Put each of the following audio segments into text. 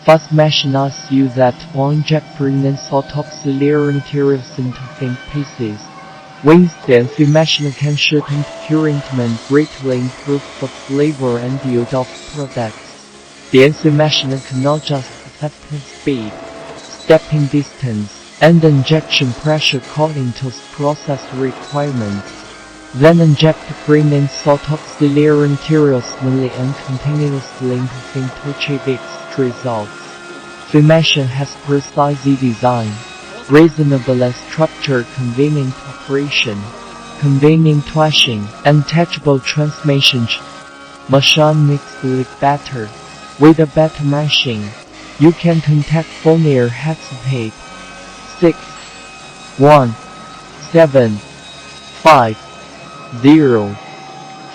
Fast machines use that or inject Brine sort of auxiliary materials into thin pieces. When the NC machine can shorten curing time greatly improve the flavor and yield of products. The NC machine cannot just affect speed, stepping distance, and injection pressure according to process requirements. Then inject Brine sort of auxiliary materials smoothly and continuously into thin to achieve its results. The machine has precise design, reasonably structured, convenient operation, convenient washing, and detachable transmission. Machine makes it better. With a better machine, you can contact phone or hesitate. 6 1 7 5 0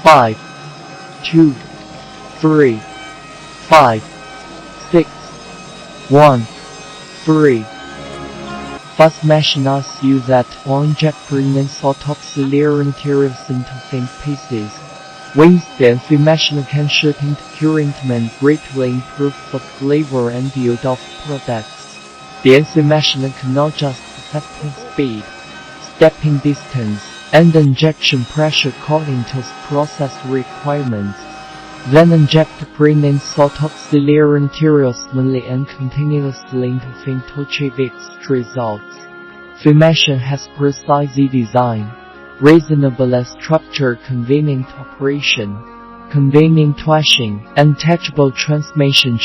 5 2 3 5 6 1 3. Fast machines use that or inject Brine sort of auxiliary materials into thin pieces. When the NC machine can shorten curing time greatly improve the flavor and yield of products. The NC machine cannot just affect speed, stepping distance, and injection pressure according to process requirements. Then inject Brine sort of auxiliary materials smoothly and continuously into thin to achieve its results. The machine has precise design, reasonably structured, convenient operation, convenient washing, and detachable transmission.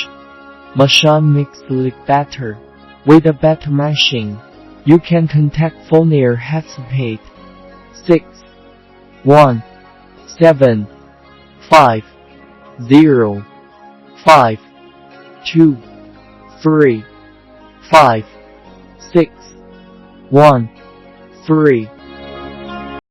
Machine makes it better. With a better machine, you can contact phone or hesitate. 6 1 7 5 0 5 2 3 5 6 1 3